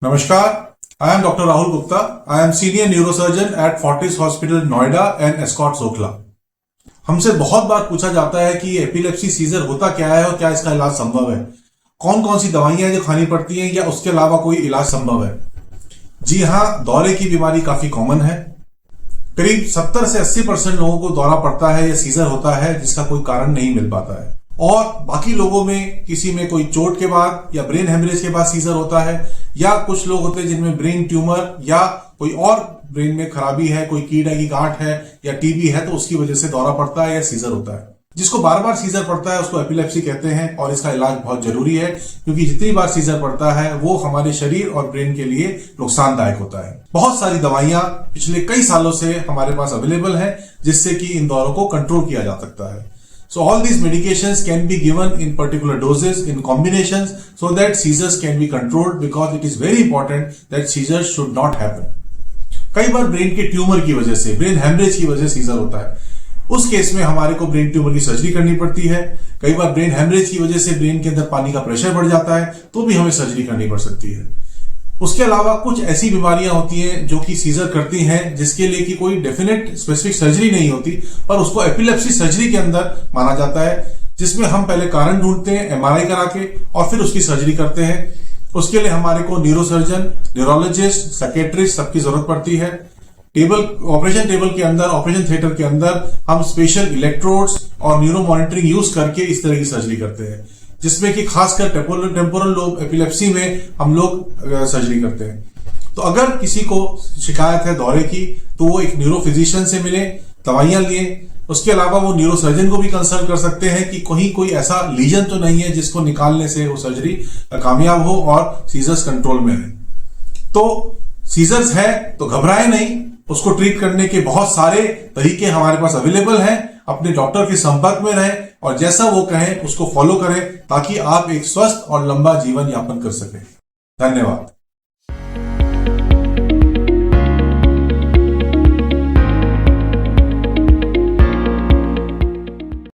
Namaskar, I am Dr. Rahul Gupta. I am senior neurosurgeon at Fortis Hospital, Noida and Escorts Okhla. हमसे बहुत बार पूछा जाता है कि एपिलेप्सी सीजर होता क्या है और क्या इसका इलाज संभव है, कौन कौन सी दवाइयां जो खानी पड़ती हैं या उसके अलावा कोई इलाज संभव है। जी हाँ, दौरे की बीमारी काफी कॉमन है। करीब 70 से 80% लोगों को दौरा पड़ता है या सीजर होता है जिसका कोई कारण नहीं मिल पाता है, और बाकी लोगों में किसी में कोई चोट के बाद या ब्रेन हेमरेज के बाद सीजर होता है, या कुछ लोग होते हैं जिनमें ब्रेन ट्यूमर या कोई और ब्रेन में खराबी है, कोई कीड़ा की गांठ है या टीबी है, तो उसकी वजह से दौरा पड़ता है या सीजर होता है। जिसको बार बार सीजर पड़ता है उसको एपिलेप्सी कहते हैं, और इसका इलाज बहुत जरूरी है क्योंकि जितनी बार सीजर पड़ता है वो हमारे शरीर और ब्रेन के लिए नुकसानदायक होता है। बहुत सारी दवाइयां पिछले कई सालों से हमारे पास अवेलेबल है जिससे कि इन दौरों को कंट्रोल किया जा सकता है। So all these medications can be given in particular doses, in combinations, so that seizures can be controlled, because it is very important that seizures should not happen. कई बार ब्रेन के ट्यूमर की वजह से, brain haemorrhage की वजह से scissor होता है। उस केस में हमारे को ब्रेन ट्यूमर की सर्जरी करनी पड़ती है। कई बार ब्रेन हेमरेज की वजह से ब्रेन के अंदर पानी का प्रेशर बढ़ जाता है तो भी हमें सर्जरी करनी पड़ सकती है। उसके अलावा कुछ ऐसी बीमारियां होती हैं जो कि सीजर करती हैं जिसके लिए कि कोई डेफिनेट स्पेसिफिक सर्जरी नहीं होती, पर उसको एपिलेप्सी सर्जरी के अंदर माना जाता है, जिसमें हम पहले कारण ढूंढते हैं एमआरआई करा के और फिर उसकी सर्जरी करते हैं। उसके लिए हमारे को न्यूरोसर्जन, न्यूरोलॉजिस्ट, साइकेट्रिस्ट सबकी जरूरत पड़ती है। ऑपरेशन टेबल के अंदर, ऑपरेशन थिएटर के अंदर हम स्पेशल इलेक्ट्रोड्स और न्यूरो मॉनिटरिंग यूज करके इस तरह की सर्जरी करते हैं, जिसमें कि खासकर टेम्पोरल लोब एपिलेप्सी में हम लोग सर्जरी करते हैं। तो अगर किसी को शिकायत है दौरे की तो वो एक न्यूरो फिजिशियन से मिले, दवाइयां लिए। उसके अलावा वो न्यूरोसर्जन को भी कंसल्ट कर सकते हैं कि कहीं कोई ऐसा लीजन तो नहीं है जिसको निकालने से वो सर्जरी कामयाब हो और सीजर्स कंट्रोल में है। तो सीजर्स है तो घबराए नहीं, उसको ट्रीट करने के बहुत सारे तरीके हमारे पास अवेलेबल हैं। अपने डॉक्टर के संपर्क में रहें और जैसा वो कहें उसको फॉलो करें ताकि आप एक स्वस्थ और लंबा जीवन यापन कर सकें। धन्यवाद।